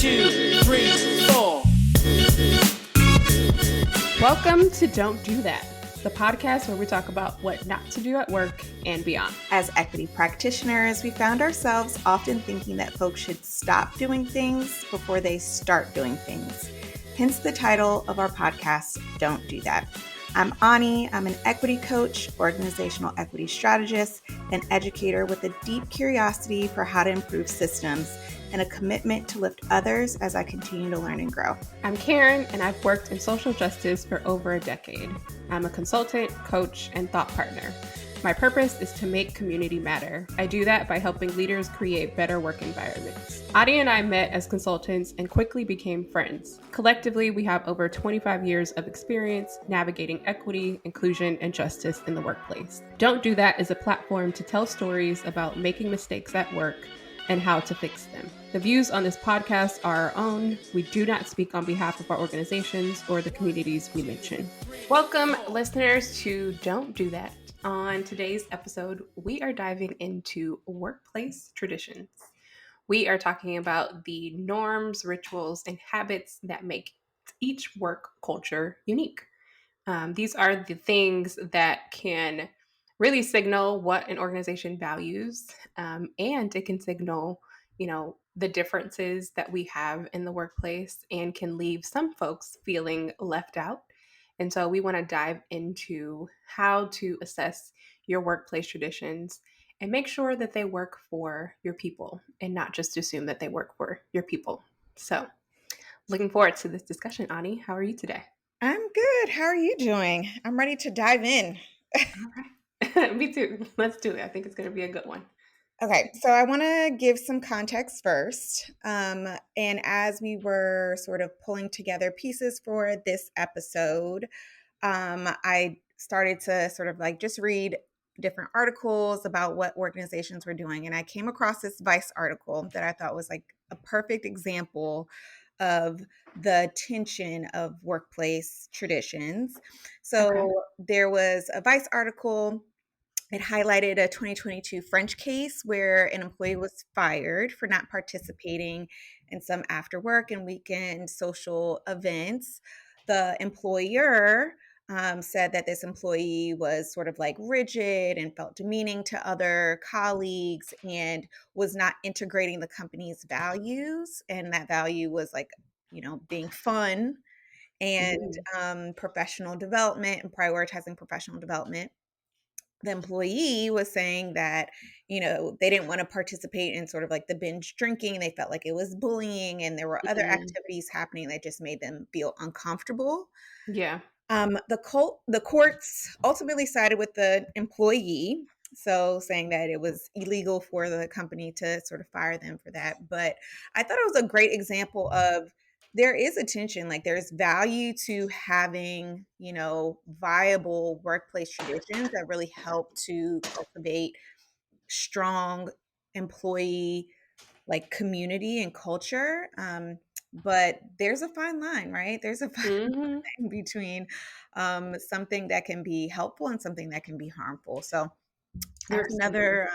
2, 3, 4. Welcome to Don't Do That, the podcast where we talk about what not to do at work and beyond. As equity practitioners, we found ourselves often thinking that folks should stop doing things before they start doing things. Hence the title of our podcast, Don't Do That. I'm Anee. I'm an equity coach, organizational equity strategist, and educator with a deep curiosity for how to improve systems and a commitment to lift others as I continue to learn and grow. I'm Karen, and I've worked in social justice for over a decade. I'm a consultant, coach, and thought partner. My purpose is to make community matter. I do that by helping leaders create better work environments. Anee and I met as consultants and quickly became friends. Collectively, we have over 25 years of experience navigating equity, inclusion, and justice in the workplace. Don't Do That is a platform to tell stories about making mistakes at work and how to fix them. The views on this podcast are our own. We do not speak on behalf of our organizations or the communities we mention. Welcome, listeners, to Don't Do That. On today's episode, we are diving into workplace traditions. We are talking about the norms, rituals, and habits that make each work culture unique. These are the things that can really signal what an organization values, and it can signal, the differences that we have in the workplace and can leave some folks feeling left out. And so we want to dive into how to assess your workplace traditions and make sure that they work for your people and not just assume that they work for your people. So looking forward to this discussion, Anee. How are you today? I'm good. How are you doing? I'm ready to dive in. All right. Me too. Let's do it. I think it's going to be a good one. Okay, so I want to give some context first. And as we were sort of pulling together pieces for this episode, I started to sort of like just read different articles about what organizations were doing. And I came across this Vice article that I thought was like a perfect example of the tension of workplace traditions. So there was a Vice article. It highlighted a 2022 French case where an employee was fired for not participating in some after work and weekend social events. The employer said that this employee was sort of like rigid and felt demeaning to other colleagues and was not integrating the company's values. And that value was like, being fun and professional development and prioritizing professional development. The employee was saying that, they didn't want to participate in sort of like the binge drinking. They felt like it was bullying and there were other activities happening that just made them feel uncomfortable. Yeah. The courts ultimately sided with the employee, so saying that it was illegal for the company to sort of fire them for that. But I thought it was a great example of there is a tension, like there's value to having, viable workplace traditions that really help to cultivate strong employee like community and culture. But there's a fine line, right? There's a fine line between something that can be helpful and something that can be harmful. So there's another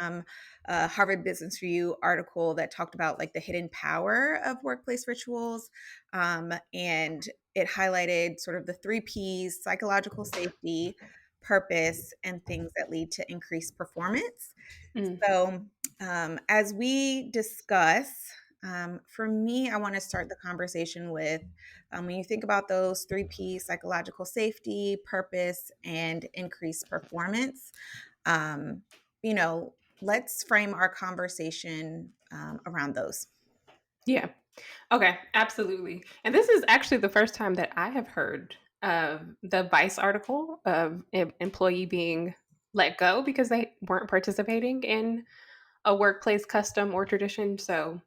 Harvard Business Review article that talked about like the hidden power of workplace rituals. And it highlighted sort of the 3 Ps: psychological safety, purpose, and things that lead to increased performance. So as we discuss, for me, I want to start the conversation with when you think about those 3 Ps: psychological safety, purpose, and increased performance. Let's frame our conversation around those. Yeah. Okay. Absolutely. And this is actually the first time that I have heard of the Vice article of an employee being let go because they weren't participating in a workplace custom or tradition. So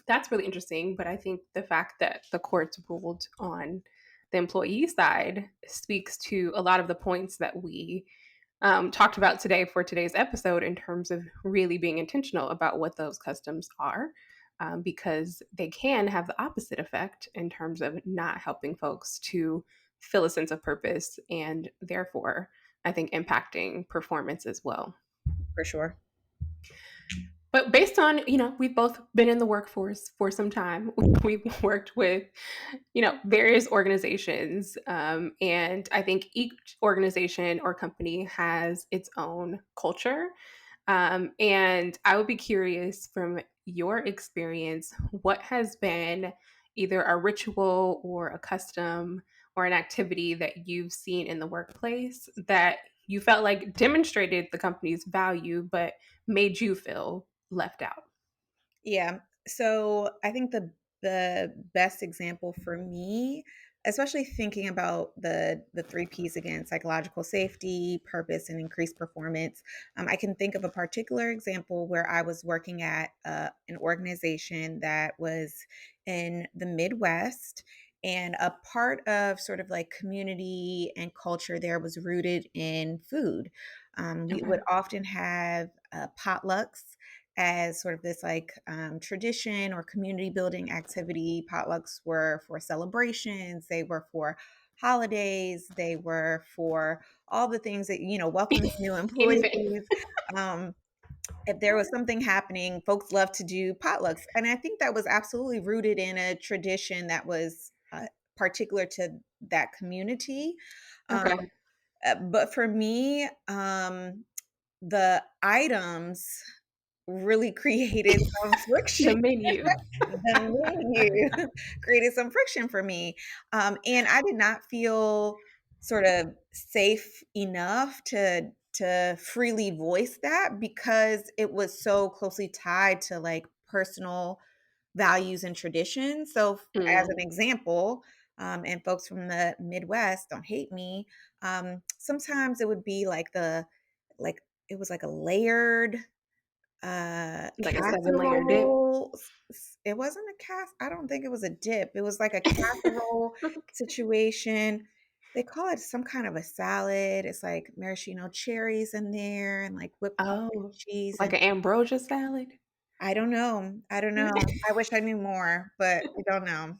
that's really interesting. But I think the fact that the courts ruled on the employee side speaks to a lot of the points that we talked about today for today's episode in terms of really being intentional about what those customs are, because they can have the opposite effect in terms of not helping folks to feel a sense of purpose and therefore, I think, impacting performance as well. For sure. But based on, we've both been in the workforce for some time. We've worked with, various organizations. And I think each organization or company has its own culture. And I would be curious from your experience, what has been either a ritual or a custom or an activity that you've seen in the workplace that you felt like demonstrated the company's value, but made you feel left out? Yeah. So I think the best example for me, especially thinking about the three P's again, psychological safety, purpose, and increased performance. I can think of a particular example where I was working at an organization that was in the Midwest. And a part of sort of like community and culture there was rooted in food. We Okay. would often have potlucks as sort of this like tradition or community building activity. Potlucks were for celebrations, they were for holidays, they were for all the things that, welcoming new Anything. employees. Um, if there was something happening, folks love to do potlucks. And I think that was absolutely rooted in a tradition that was particular to that community. Um, Okay. but for me, the items really created some friction. The menu. The menu created some friction for me. And I did not feel sort of safe enough to freely voice that because it was so closely tied to like personal values and traditions. So, as Mm, an example, and folks from the Midwest don't hate me. Sometimes it would be like it was like a layered like a 7-layer dip. casserole. It wasn't a I don't think it was a dip. It was like a casserole situation. They call it some kind of a salad. It's like maraschino cherries in there and like whipped cream and Oh, cheese. like And an ambrosia salad? I don't know. I don't know. I wish I knew more, but I don't know.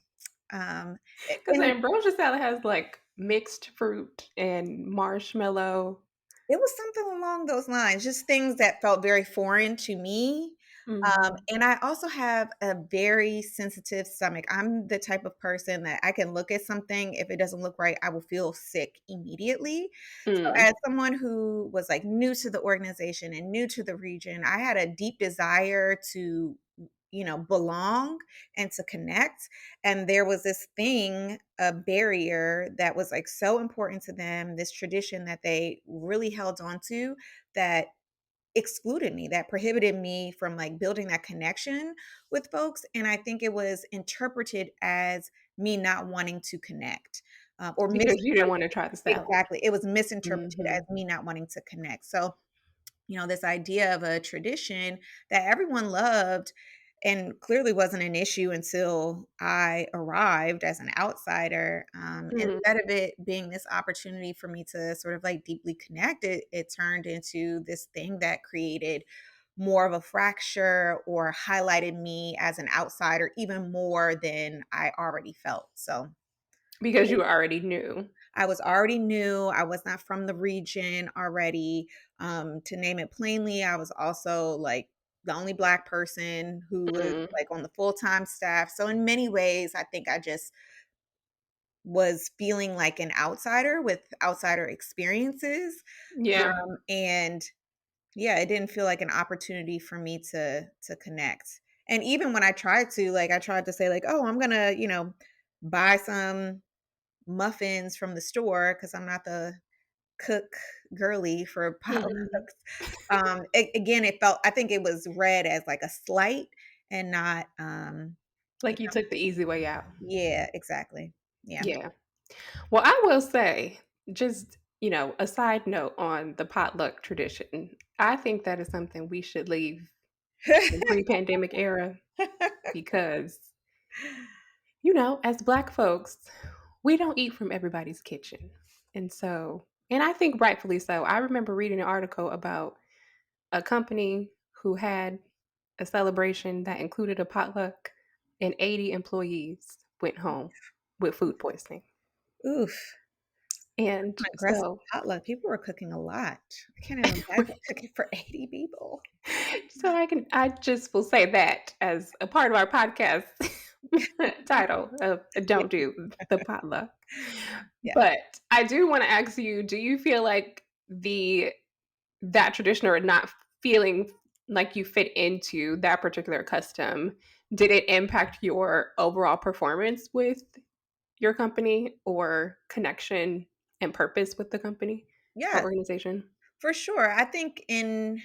Um, Because the and ambrosia salad has like mixed fruit and marshmallow. it was something along those lines, just things that felt very foreign to me. Mhm. And I also have a very sensitive stomach. I'm the type of person that I can look at something. If it doesn't look right, I will feel sick immediately. So, Mm. as someone who was like new to the organization and new to the region, I had a deep desire to, belong and to connect. And there was this thing, a barrier that was like so important to them, this tradition that they really held on to that excluded me, that prohibited me from like building that connection with folks. And I think it was interpreted as me not wanting to connect, or Because you didn't misinterpreted. wanna try the salad. Exactly. It was misinterpreted as Mhm. me not wanting to connect. So, this idea of a tradition that everyone loved and clearly wasn't an issue until I arrived as an outsider. Mm. Instead of it being this opportunity for me to sort of like deeply connect, it turned into this thing that created more of a fracture or highlighted me as an outsider even more than I already felt. So, Because you already knew. I was already new. I was not from the region already. To name it plainly, I was also like the only Black person who was Mm. like on the full time staff. So, in many ways, I think I just was feeling like an outsider with outsider experiences. Yeah. And yeah, it didn't feel like an opportunity for me to connect. And even when I tried to, like, I tried to say, like, oh, I'm gonna, buy some muffins from the store because I'm not the cook girly for Mhm. potlucks. Again, it felt I think it was read as like a slight and not Like you took the easy way out. yeah, exactly. Yeah. Yeah. Well, I will say, just, a side note on the potluck tradition, I think that is something we should leave in pre-pandemic era because, as Black folks, we don't eat from everybody's kitchen. And I think rightfully so. I remember reading an article about a company who had a celebration that included a potluck and 80 employees went home with food poisoning. Oof. And An aggressive so, potluck. People were cooking a lot. I can't even imagine cooking for 80 people. I just will say that as a part of our podcast title of Yeah, Don't Do the Potluck. yeah. But I do want to ask you, do you feel like that tradition or not feeling like you fit into that particular custom, did it impact your overall performance with your company or connection and purpose with the company or Yes, organization? for sure. I think in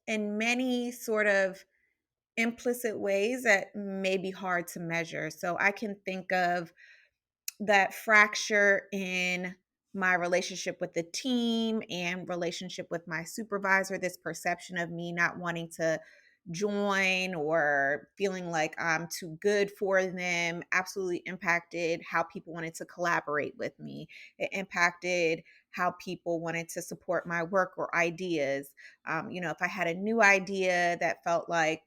many sort of implicit ways that may be hard to measure. So I can think of that fracture in my relationship with the team and relationship with my supervisor, this perception of me not wanting to join or feeling like I'm too good for them absolutely impacted how people wanted to collaborate with me. It impacted how people wanted to support my work or ideas. If I had a new idea that felt like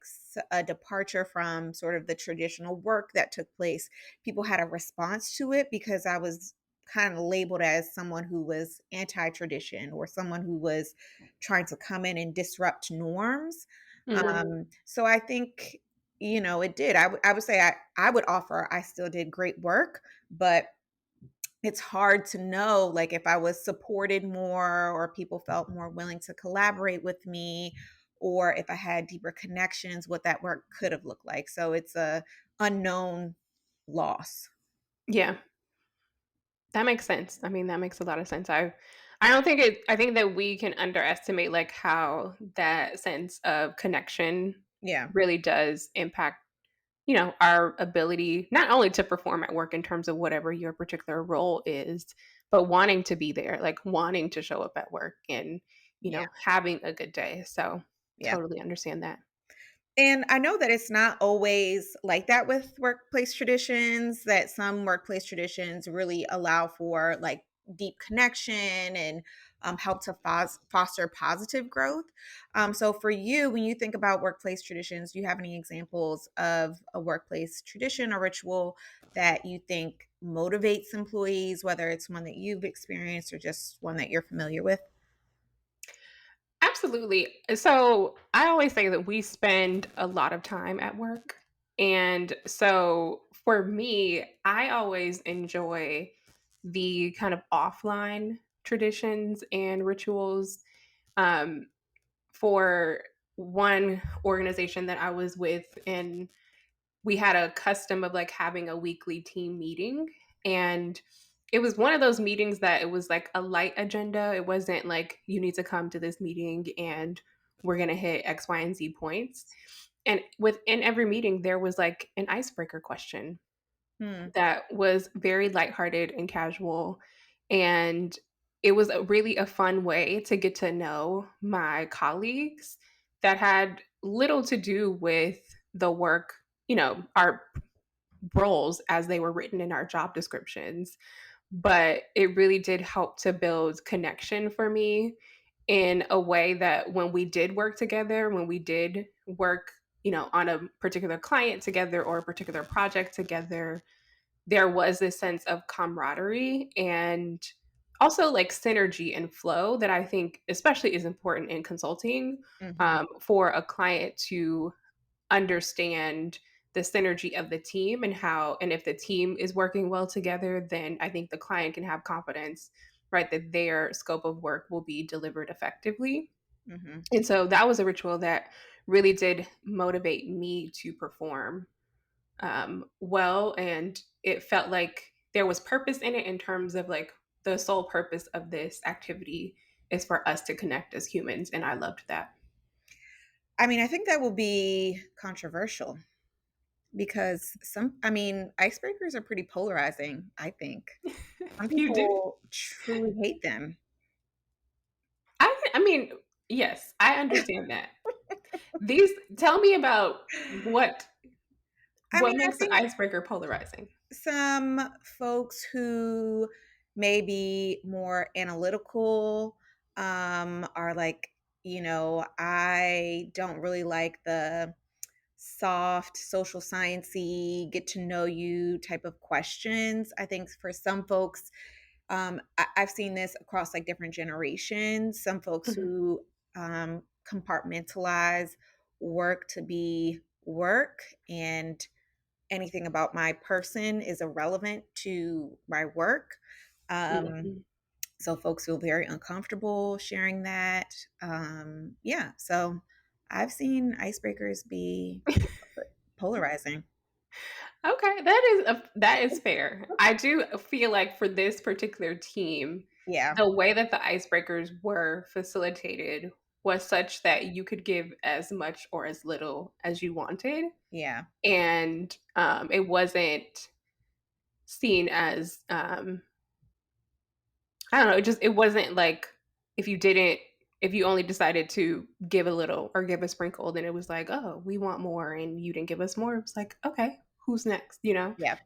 a departure from sort of the traditional work that took place, people had a response to it because I was kind of labeled as someone who was anti-tradition or someone who was trying to come in and disrupt norms. Mhm. So I think, it did. I would say I would offer I still did great work, but it's hard to know like if I was supported more or people felt more willing to collaborate with me or if I had deeper connections, what that work could have looked like. So it's a unknown loss. Yeah, that makes sense. I mean, that makes a lot of sense. I don't think it I think that we can underestimate like how that sense of connection Yeah. really does impact, our ability not only to perform at work in terms of whatever your particular role is, but wanting to be there, like wanting to show up at work and, Yeah. having a good day. So, Yeah. totally understand that. And I know that it's not always like that with workplace traditions, that some workplace traditions really allow for like deep connection and help to foster positive growth. So, for you, when you think about workplace traditions, do you have any examples of a workplace tradition or ritual that you think motivates employees, whether it's one that you've experienced or just one that you're familiar with? Absolutely. So I always say that we spend a lot of time at work. And so for me, I always enjoy the kind of offline traditions and rituals. Um, for one organization that I was with, and we had a custom of like having a weekly team meeting. And it was one of those meetings that it was like a light agenda. It wasn't like you need to come to this meeting and we're going to hit X, Y, and Z points. And within every meeting, there was like an icebreaker question Hmm. that was very lighthearted and casual. And it was really a fun way to get to know my colleagues that had little to do with the work, our roles as they were written in our job descriptions. But it really did help to build connection for me in a way that when we did work together, when we did work, on a particular client together or a particular project together, there was this sense of camaraderie and also like synergy and flow that I think especially is important in consulting, Hmm. for a client to understand the synergy of the team and if the team is working well together, then I think the client can have confidence, right, that their scope of work will be delivered effectively. Hmm. And so that was a ritual that really did motivate me to perform, well, and it felt like there was purpose in it in terms of like the sole purpose of this activity is for us to connect as humans, and I loved that. I mean, I think that will be controversial because icebreakers are pretty polarizing, I think. Some You do? people truly hate them. I mean, yes, I understand that. These Tell me about I what mean, I makes an think icebreaker polarizing. some folks who may be more analytical are like, I don't really like the soft social sciencey get to know you type of questions. I think for some folks I've seen this across like different generations. Some folks Mhm. who compartmentalize work to be work, and anything about my person is irrelevant to my work. Um, Mhm. so folks feel very uncomfortable sharing that. Yeah, so I've seen icebreakers be polarizing. Okay, that is fair. I do feel like for this particular team, Yeah, the way that the icebreakers were facilitated was such that you could give as much or as little as you wanted, yeah, and it wasn't seen as I don't know. It wasn't like if you didn't if you only decided to give a little or give a sprinkle, then it was like, oh, we want more, and you didn't give us more. It was like, okay, who's next? You know. yeah.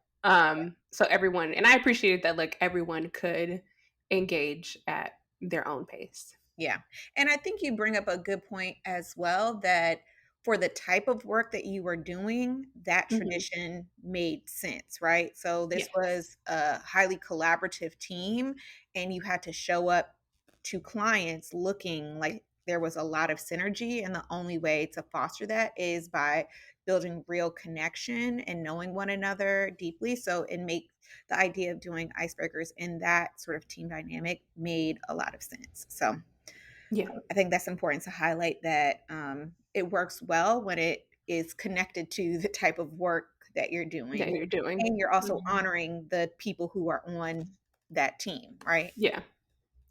So everyone, and I appreciated that like everyone could engage at their own pace. Yeah. And I think you bring up a good point as well, that for the type of work that you were doing, that Hmm. tradition made sense, right? So this Yes. was a highly collaborative team, and you had to show up to clients looking like there was a lot of synergy. And the only way to foster that is by building real connection and knowing one another deeply. So it makes the idea of doing icebreakers in that sort of team dynamic made a lot of sense. So Yeah. I think that's important to highlight, that it works well when it is connected to the type of work that you're That doing. you're doing. And you're also Mhm. honoring the people who are on that team, right? Yeah.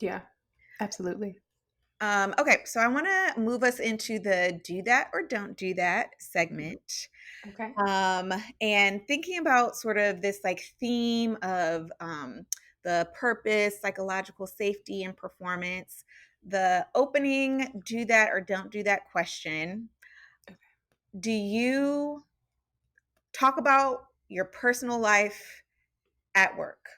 Yeah. Absolutely. Okay, so I want to move us into the do that or don't do that segment. Okay. Um, and thinking about sort of this like theme of the purpose, psychological safety, and performance, the opening do that or don't do that question. Do you talk about your personal life at work?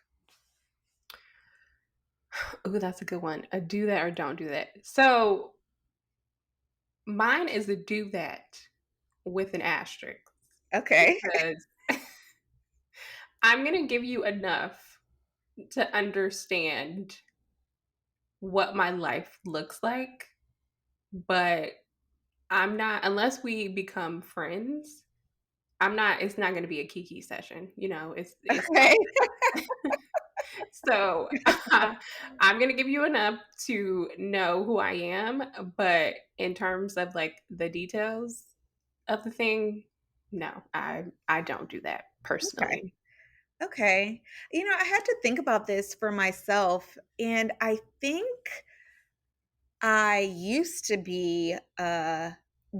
Oh, that's a good one. A do that or don't do that. So mine is a do that with an asterisk Okay. because I'm gonna give you enough to understand what my life looks like, but I'm not unless we become friends, I'm not it's not gonna be a kiki session, it's not. Okay. So, I'm gonna give you enough to know who I am, but in terms of, like, the details of the thing, no, I don't do that Okay. personally. Okay. I had to think about this for myself, and I think I used to be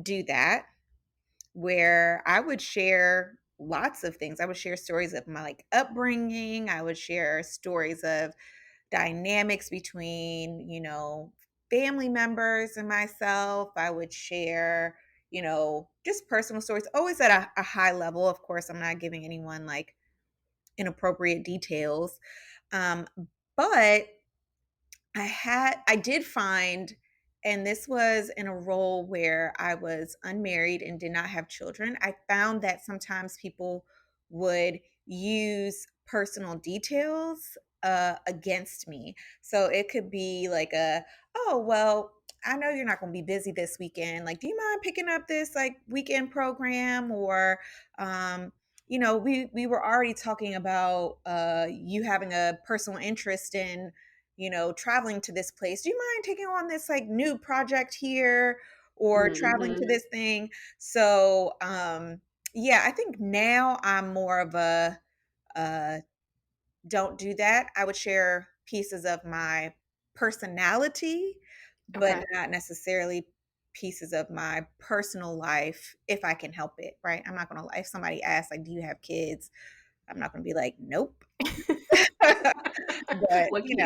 do that, where I would share lots of things. I would share stories of my like upbringing. I would share stories of dynamics between, family members and myself. I would share, just personal stories, always at a high level. Of course, I'm not giving anyone like inappropriate details. Um, but I did find, and this was in a role where I was unmarried and did not have children. I found that sometimes people would use personal details against me. So it could be like oh, well, I know you're not going to be busy this weekend. Like, do you mind picking up this like weekend program? Or, we were already talking about you having a personal interest in traveling to this place. Do you mind taking on this like new project here, or traveling to Mhm. this thing? So, yeah, I think now I'm more of a uh, don't do that. I would share pieces of my personality, but Okay. not necessarily pieces of my personal life if I can help it, right? I'm not going to lie. If somebody asks, like, do you have kids? I'm not going to be like, nope. But, What cute.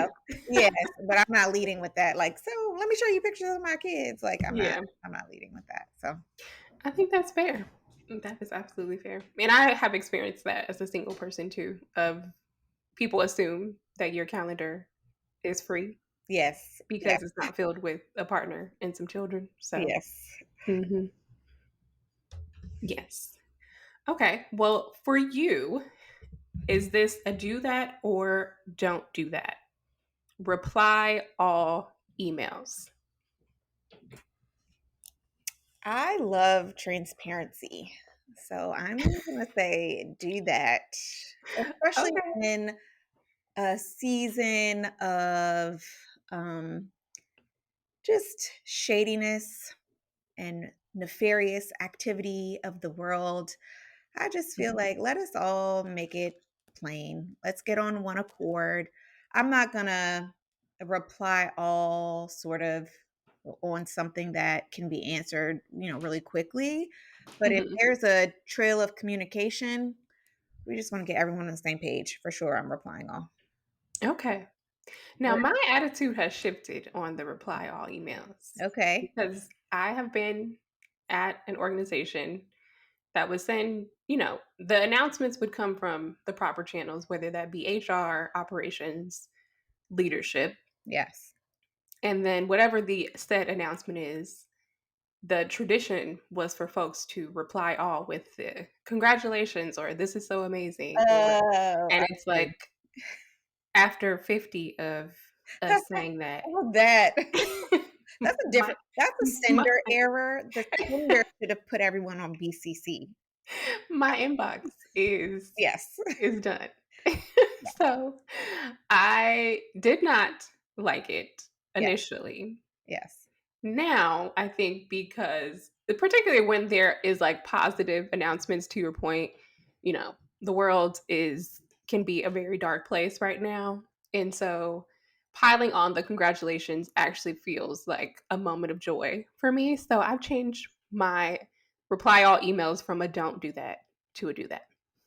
yes, but I'm not leading with that, like, "So, let me show you pictures of my kids." Like, Yeah, I'm not leading with that, so I think that's fair. That is absolutely fair, and I have experienced that as a single person too, of people assume that your calendar is free yes, yeah, because it's not filled with a partner and some children, so yes. mhm. Yes. Okay. Well, for you, is this a do that or don't do that? reply all emails? I love transparency. So I'm going to say do that, especially Okay. in a season of um, just shadiness and nefarious activity of the world. I just feel like let us all make it plain. Let's get on one accord. I'm not going to reply all sort of on something that can be answered, really quickly. But if Mhm. there's a trail of communication, we just want to get everyone on the same page. For sure, I'm replying all. Okay. Now, What? my attitude has shifted on the reply all emails Okay. because I have been at an organization that would send, the announcements would come from the proper channels, whether that be HR, operations, leadership. Yes. And then whatever the said announcement is, the tradition was for folks to reply all with the congratulations or this is so amazing or Oh, and I it's see. like after 50 of us saying that All of that. That's a my, different that's a my sender error. The sender should have put everyone on BCC. my inbox Yes. is done. So I did not like it Yes. initially. Yes. Now, I think because particularly when there is like positive announcements to your point, the world is can be a very dark place right now. And so piling on the congratulations actually feels like a moment of joy for me. So I've changed my reply all emails from a don't do that to a do that.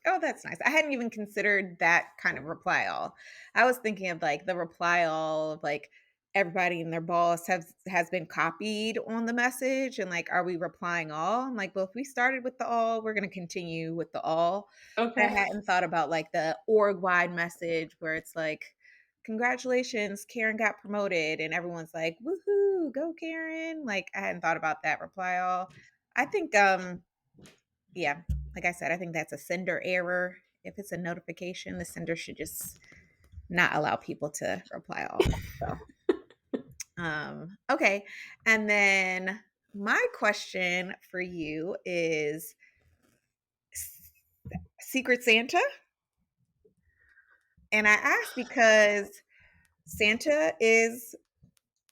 Oh, that's nice. I hadn't even considered that kind of reply all. I was thinking of like the reply all of like everybody and their boss has been copied on the message and like are we replying all? I'm like, well, if we started with the all, we're going to continue with the all. I Okay. hadn't thought about like the org wide message where it's like congratulations, Karen got promoted and everyone's like, woohoo, go Karen. Like I hadn't thought about that reply all. I think yeah, like I said, I think that's a sender error. If it's a notification, the sender should just not allow people to reply all. So, okay. And then my question for you is Secret Santa? And I ask because Santa is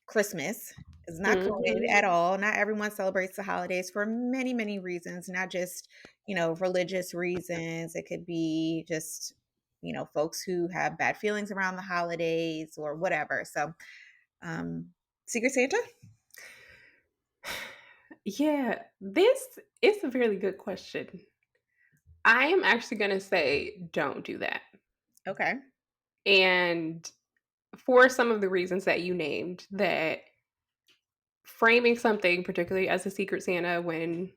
Christmas is not coded Mhm. at all. Not everyone celebrates the holidays for many, many reasons, not just, religious reasons. It could be just, folks who have bad feelings around the holidays or whatever. So, Secret Santa? Yeah, this is a really good question. I am actually going to say don't do that. Okay. And for some of the reasons that you named, that framing something, particularly as a Secret Santa, when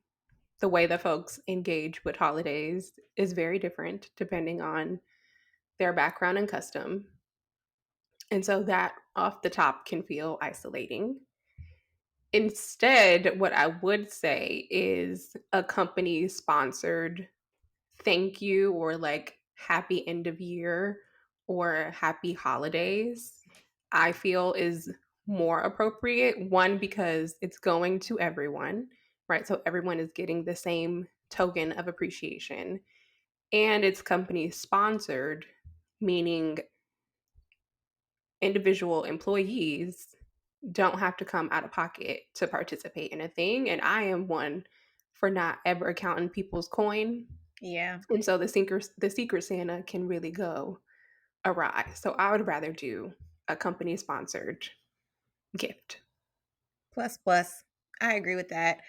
the way that folks engage with holidays is very different depending on their background and custom. And so that off the top can feel isolating. Instead, what I would say is a company sponsored thank you or like happy end of year or happy holidays, I feel is more appropriate. One, because it's going to everyone, right? So everyone is getting the same token of appreciation. And it's company sponsored, meaning individual employees don't have to come out of pocket to participate in a thing. And I am one for not ever counting people's coin, Yeah. and so the secret Santa can really go awry. So I would rather do a company sponsored gift. Plus, plus. I agree with that.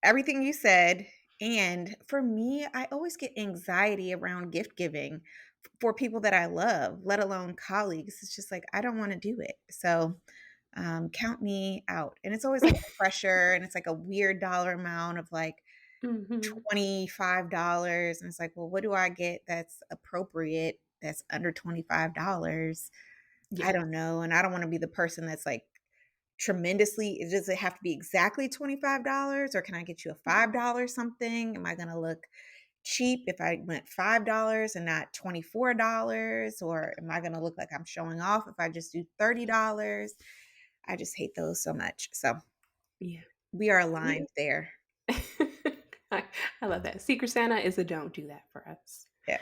Everything you said. And for me, I always get anxiety around gift giving for people that I love, let alone colleagues. It's just like, I don't want to do it. So count me out. And it's always like a pressure and it's like a weird dollar amount of like Hmm. $25. And it's like, well, what do I get that's appropriate? That's under $25. I Yeah. don't know. And I don't want to be the person that's like, tremendously does it have to be exactly $25 or can I get you a $5 something? Am I going to look cheap if I went $5 and not $24? Or am I going to look like I'm showing off if I just do $30? I just hate those so much. So Yeah. we are aligned there. I, I love that. Secret Santa is a don't do that for us. Yeah.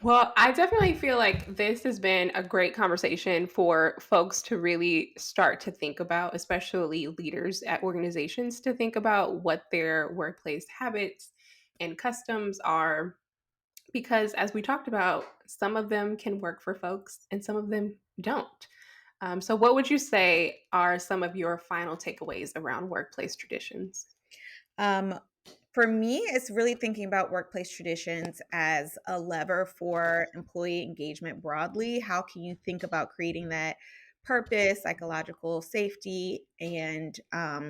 Well, I definitely feel like this has been a great conversation for folks to really start to think about, especially leaders at organizations, to think about what their workplace habits and customs are. Because as we talked about, some of them can work for folks and some of them don't. So, what would you say are some of your final takeaways around workplace traditions? Um, for me, it's really thinking about workplace traditions as a lever for employee engagement broadly. How can you think about creating that purpose, psychological safety, and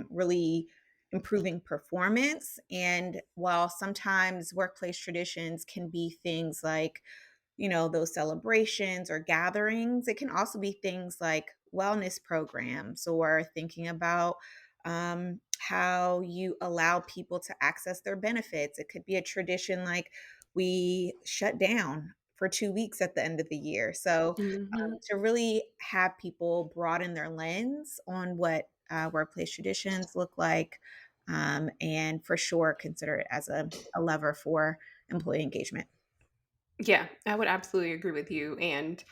really improving performance? And while sometimes workplace traditions can be things like, those celebrations or gatherings, it can also be things like wellness programs or thinking about how you allow people to access their benefits. It could be a tradition like we shut down for 2 weeks at the end of the year. So Hmm. to really have people broaden their lens on what workplace traditions look like, and for sure consider it as a lever for employee engagement. Yeah, I would absolutely agree with you. And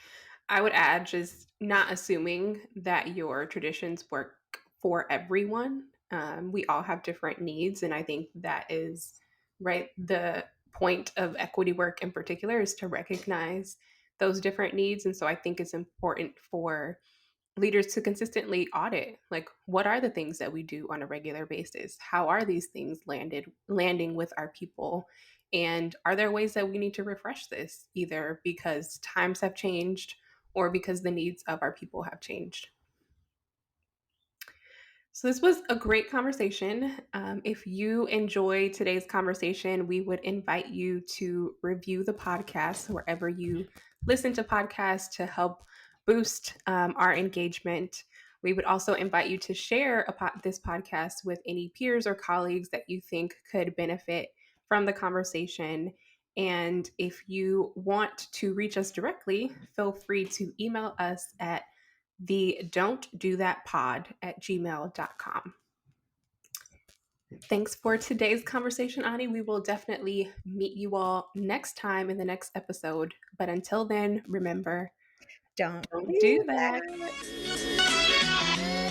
I would add just not assuming that your traditions work for everyone. We all have different needs. And I think that is right. The point of equity work in particular is to recognize those different needs. And so I think it's important for leaders to consistently audit, like, what are the things that we do on a regular basis? How are these things landing with our people? And are there ways that we need to refresh this, either because times have changed or because the needs of our people have changed? So, this was a great conversation. If you enjoy today's conversation, we would invite you to review the podcast wherever you listen to podcasts to help boost our engagement. We would also invite you to share this podcast with any peers or colleagues that you think could benefit from the conversation. And if you want to reach us directly, feel free to email us at the don't do that pod at gmail.com. Thanks for today's conversation, Ani. We will definitely meet you all next time in the next episode. But until then, remember, Don't don't do do that. that.